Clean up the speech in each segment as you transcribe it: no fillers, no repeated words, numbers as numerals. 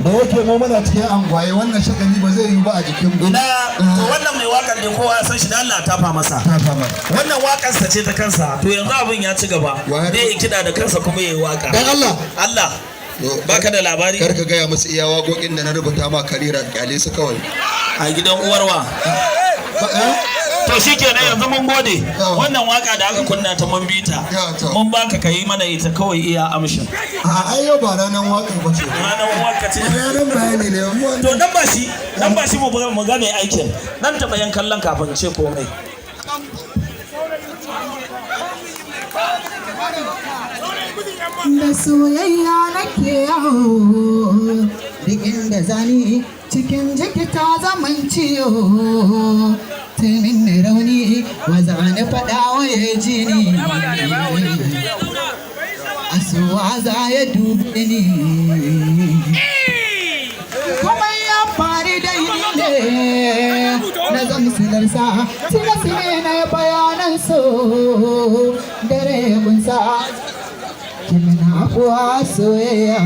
da yake mu muna cikin angwaye wannan shagali ba zai yi ba a jikin mu. Ina to wannan mai wakar ne kowa ya san shi da Allah tafa masa. Wannan wakar sa ce ta kansa to yanzu abin ya ci gaba. Zai yi kida da kansa kuma yayi waka. Dan Allah. Allah. Baka da labari? Kar ka gaya musu iya waƙoƙin da na rubuta ma karira kyale su kawai. A gidan uwarwa. To shi kenan yanzu mun gode wannan waka da aka kunna ta mun bita mun baka ka yi mana ita kawai iya amshin. A yau ba ranar waka ba ce. Ranar waka ce. Ranar bayani ne. To dan ba shi mu ga mai aikin nan taɓa yan kallon kafin ce komai. Da soyayya nake yawo duk inda zani cikin jiki ta zaman ciwo taimin na rauni waza na faɗa wa ya ji ni asuwa za ya dube ni kuma ya fari da ne na zamsilarsa tilasine na bayanan so dare bunsa kimina kuwa soyayya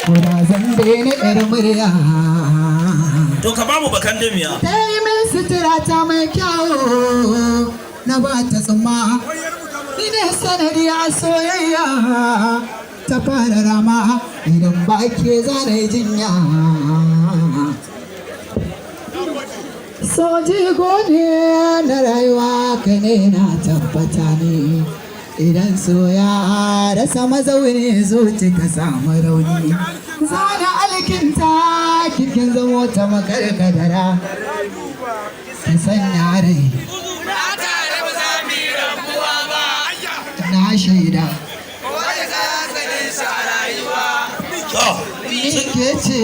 kuna zan daina yar murya to ka bamu bakan damiya ta yi min sutura ta mai kyau na ba ta tsumma ni ne sanadi a soyayya ta fara rama idan ba ke zane jinya soji gone na rayuwa ka ne na tabbata ne idan soya rasa mazauni zuci ka samu rauni zana alkinta kikin zamo ta makarkadara ta sanya rai na shaida ni ke ce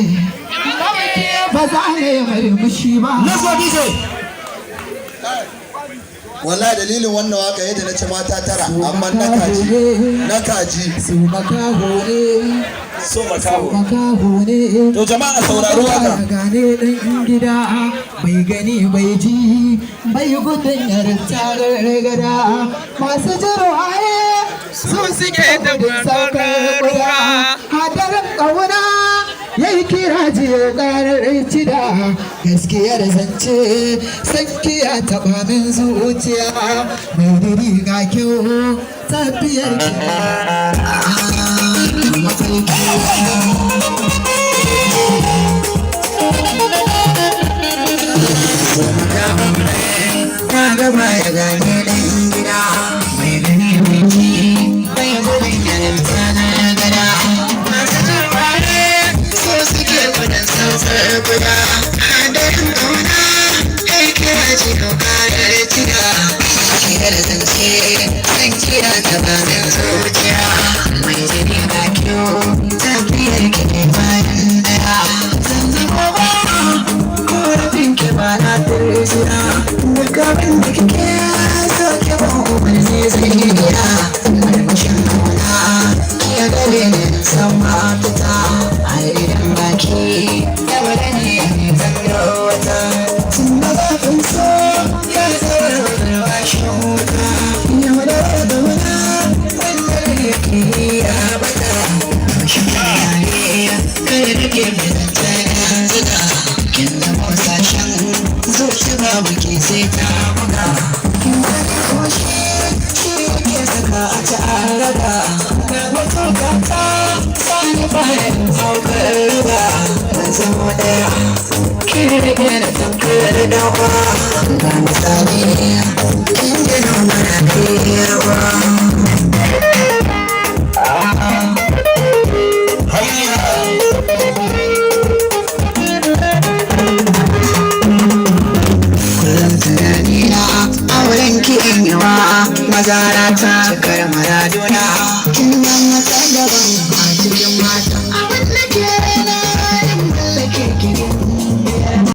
ba za a yi murmushi ba wallahi dalilin wannan waka yadda na ci mata tara amma na kaji su makaho ne so makaho ne to jama'a sauraro waka gane dan gida bai gani bai ji bai gudun yarta gargada masu jirwaye su suke da saukar kura hadarin ƙauna ya yi kira jiyo ƙarar cida gaskiyar zance sankiya taɓa min zuciya mai diri ga kyau tafiyar na gaba ya gane ɗan gida mai gani mai ji bai gudun yarda na gada masu jirwaye so suke gudun sausar guda hadarin ƙauna aiki ya ji ƙarar jiya kira da zance san kira ta bayan zuciya mai jini na kyau tafiyar ki ne bayan daya zan zama ba korafin ki ba na turjiya duk abin da kike so ki ba umarni zai iya marmashin nuna ya gare ni san mafita a idan baki ya bada ne zan ga wata tun da zafin so ya zara albashin wuta ya wadata da wuta wanda yake ya bata mashin yare kai da ke mai zanta yanzu da kin zama sashen zuci babu ke sai ta buga kin zaki koshe shi ke saka a ta'arada na wata gata sani bayan saukar ruba na zama daya ki rike na tamkar dawa ga misali kin gina mana yawa